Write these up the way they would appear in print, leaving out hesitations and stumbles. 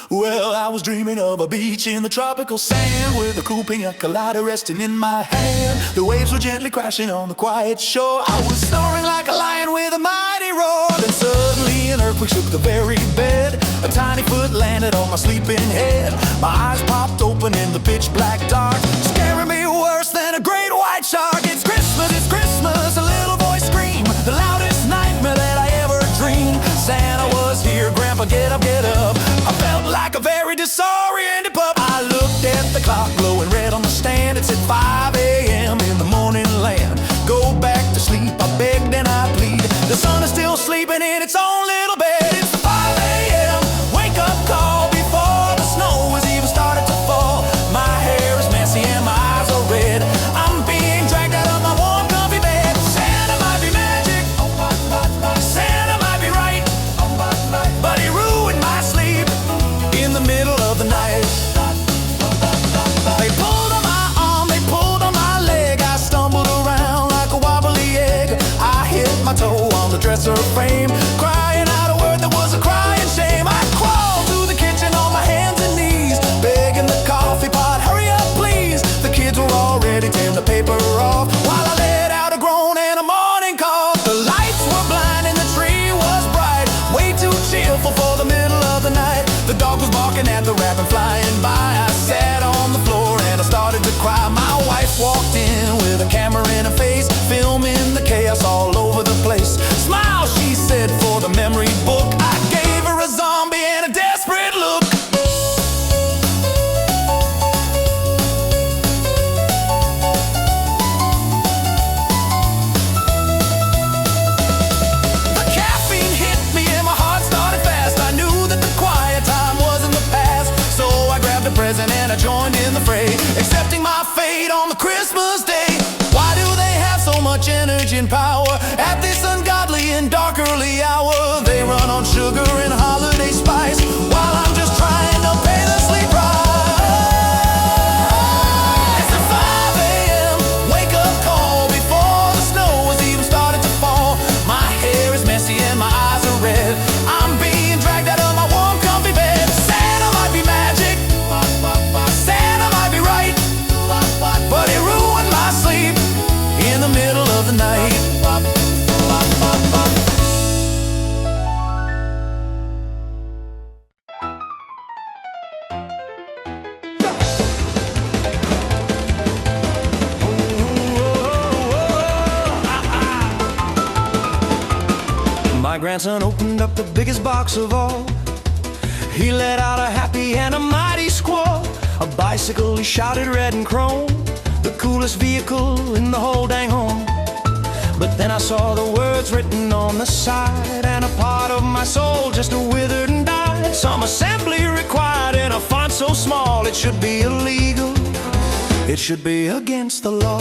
Well, I was dreaming of a beach in the tropical sand, with a cool pina colada resting in my hand. The waves were gently crashing on the quiet shore. I was snoring like a lion with a mighty roar. Then suddenly an earthquake shook the very bed. A tiny foot landed on my sleeping head. My eyes popped open in the pitch black dark, scaring me worse than a great white shark. It's Christmas, a little voice screamed, the loudest nightmare that I ever dreamed. Santa was here, Grandpa, get up, get up. I felt like a very disoriented pup. I looked at the clock glowing red on the stand. It said 5 a.m. in the morning land. Go back to sleep, I begged and I plead. The sun is still sleeping in its own little bed. It's the 5 a.m. wake up call before the snow has even started to fall. My hair is messy and my eyes are red. I'm being dragged out of my warm comfy bed. Santa might be magic, Santa might be right, but he ruined my sleep in the middle of the night. They pulled on my arm, they pulled on my leg. I stumbled around like a wobbly egg. I hit my toe on the dresser frame, crying out a word that was a crying shame. I crawled to the kitchen on my hands and knees, begging the coffee pot, hurry up please. The kids were already tearing the paper off, while I let out a groan and a morning call. The lights were blind and the tree was bright, way too cheerful for the middle of the night. The dog was barking at the rabbit flying by. I sat on the floor and I started to cry. My wife walked in with a camera in her face, filming the chaos all over the place. Smile, she said, for the memory book. I gave her a zombie and a desperate look. The caffeine hit me and my heart started fast. I knew that the quiet time was in the past, so I grabbed a present and I joined in the fray, accepting my fate on the Christmas day. Why do they have so much energy and power at this ungodly and dark early hour? They run on sugar and holiday spice, while I'm just trying to pay the sleep price. It's a 5 a.m. wake up call before the snow has even started to fall. My hair is messy and my eyes are red. I'm being dragged out of my warm comfy bed. Santa might be magic, Santa might be right, but he ruined my sleep in the middle of the night. My grandson opened up the biggest box of all. He let out a happy and a mighty squall. A bicycle, he shouted, red and chrome, the coolest vehicle in the whole dang home. But then I saw the words written on the side, and a part of my soul just withered and died. Some assembly required in a font so small, it should be illegal, it should be against the law.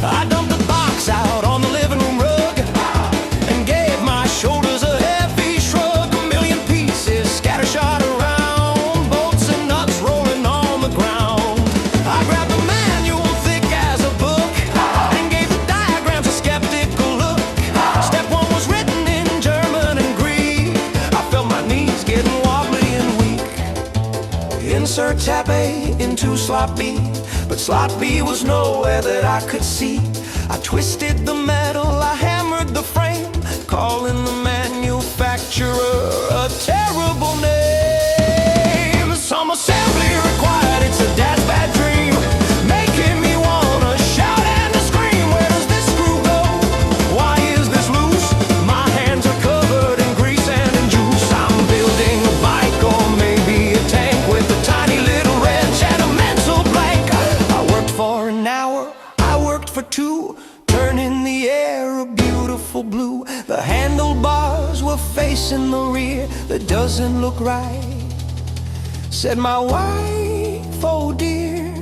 I dumped the box out on the living room rug and gave my shoulders a heavy shrug. A million pieces scattershot around, bolts and nuts rolling on the ground. I grabbed the manual thick as a book and gave the diagrams a skeptical look. Step 1 was written in German and Greek. I felt my knees getting wobbly and weak. Insert tab A into slot B, but slot B was nowhere that I could see. I twisted the metal, I hammered the frame, calling the manufacturer a terrible name. Some assembly required, it's a dad's bad dream, making me wanna shout and to scream. Where does this screw go? Why is this loose? My hands are covered in grease and in juice. I'm building a bike or maybe a tank with a tiny little wrench and a mental blank. I worked for an hour, I worked for 2, turning the air a beautiful blue. The handlebars were facing the rear, that doesn't look right, said my wife, oh dear.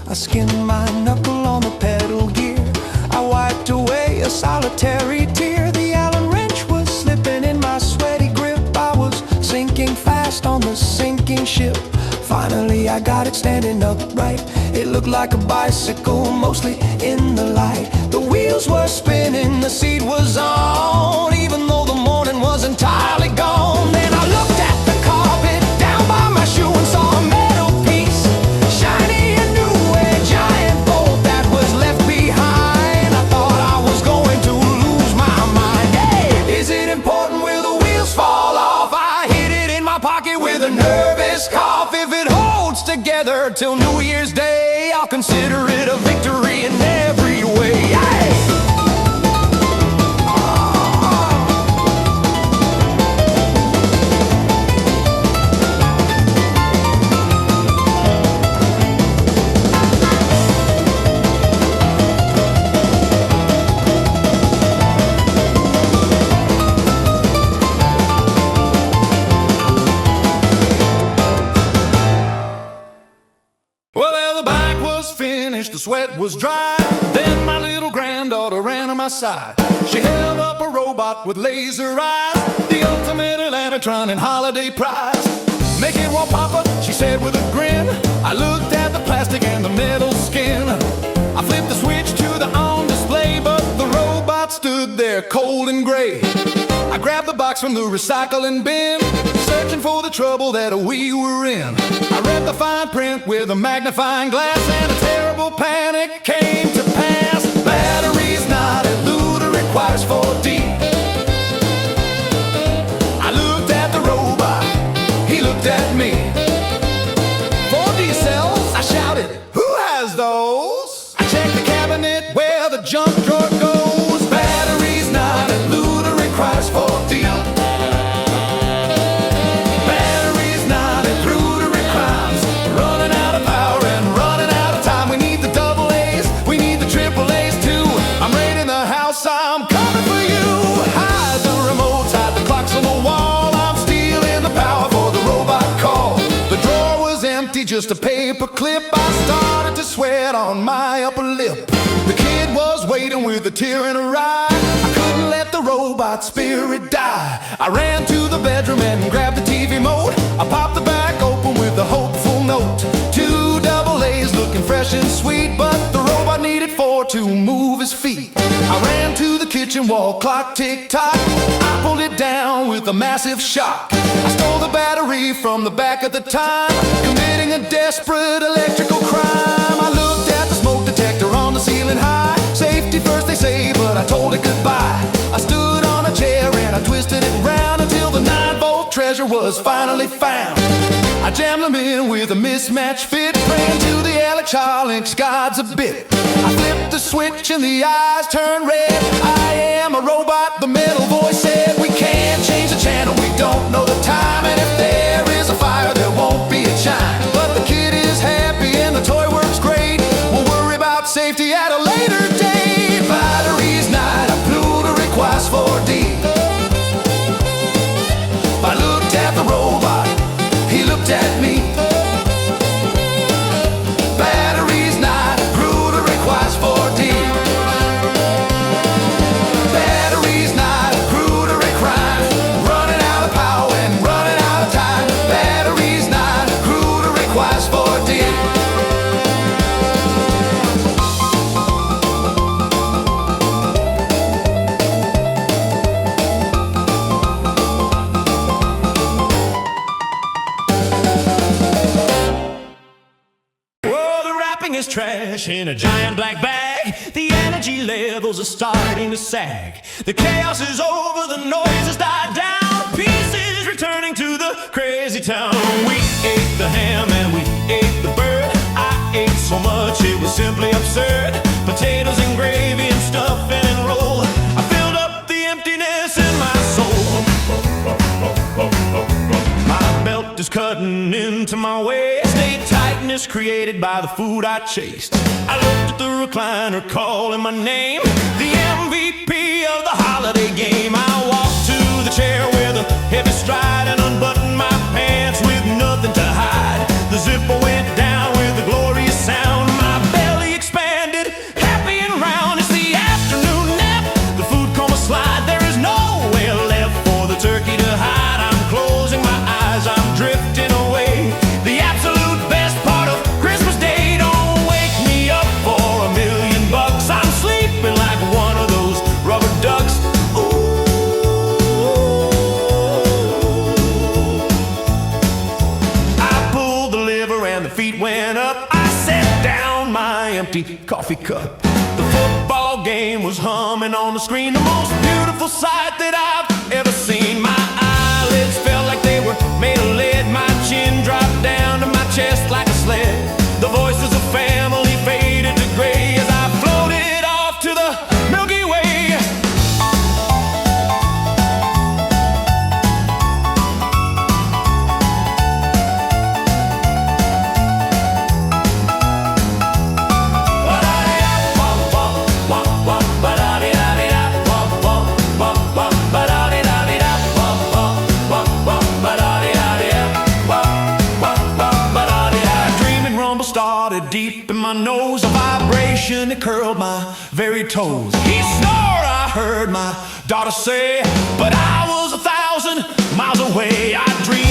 I skinned my knuckle on the pedal gear. I wiped away a solitary tear. The Allen wrench was slipping in my sweaty grip. I was sinking fast on the sinking ship. Finally I got it standing upright. It looked like a bicycle, mostly in the light. The wheels were spinning, the seat was on, even though the morning was entirely gone. Then I looked at the car together till New Year's Day. I'll consider it a victory in every way. Hey! The sweat was dry. Then my little granddaughter ran to my side. She held up a robot with laser eyes, the ultimate Atlantatron and holiday prize. Make it walk, Papa, she said with a grin. I looked at the plastic and the metal skin. I flipped the switch to the on display, but the robot stood there cold and gray. I grabbed the box from the recycling bin, searching for the trouble that we were in. I read the fine print with a magnifying glass, and a terrible panic came to pass. Batteries not included, requires 4D. I looked at the robot, he looked at me. 4D cells, I shouted, who has those? I checked the cabinet where the junk drawer goes. Batteries not included, requires 4D. Batteries not included, requires running out of power and running out of time. We need the double A's, we need the triple A's too. I'm raiding the house, I'm coming for you. Hide the remotes, hide the clocks on the wall. I'm stealing the power for the robot call. The drawer was empty, just a paper clip. I started to sweat on my upper lip. The kid was waiting with a tear in her eye. I couldn't let the robot spirit die. I ran to the bedroom and grabbed the TV mode. I popped the back open with a hopeful note. 2 double A's looking fresh and sweet, but the robot needed 4 to move his feet. I ran to the kitchen wall clock, tick-tock. I pulled it down with a massive shock. I stole the battery from the back at the time, committing a desperate electrical crime. I looked at the smoke detector on the ceiling high. Safety first they say, but I told it goodbye. I stood on a chair and I twisted it round until the 9-volt treasure was finally found. I jammed them in with a mismatched fit, praying to the electronics gods a bit. I flipped the switch and the eyes turned red. I am a robot, the metal voice said. We can't change the channel, we don't know the time, and if there is a fire there won't be a chime. But the kid is happy and the toy works great. We'll worry about safety at a later date. Batteries not included, requires 4D. I looked at the robot, he looked at me. Batteries not included, requires 4D. Batteries not included, requires running out of power and running out of time. Batteries not included, requires 4D. Is trash in a giant black bag. The energy levels are starting to sag. The chaos is over, the noise has died down. Pieces returning to the crazy town. We ate the ham and we ate the bird. I ate so much it was simply absurd. Potatoes and gravy and stuffing and roll. I filled up the emptiness in my soul. My belt is cutting into my waist. Tightness created by the food I chased. I looked at the recliner calling my name, the MVP of the holiday game. I walked to the chair with a heavy stride and unbuttoned my pants with nothing to hide. The zipper went down with a glorious sound. My belly expanded, happy and round. It's the afternoon nap, the food coma slide. There is nowhere left for the turkey to hide. I'm closing my eyes, I'm drifting away. The absolute best part of Christmas Day. Don't wake me up for $1 million. I'm sleeping like one of those rubber ducks. Ooh. I pulled the lever and the feet went up. I set down my empty coffee cup. The football game was humming on the screen, the most beautiful sight that I've ever seen. My eyelids felt like they were made of lead. My chin dropped down to my chest like a sled. deep in my nose, a vibration that curled my very toes. He snored, I heard my daughter say, but I was 1,000 miles away. I dreamed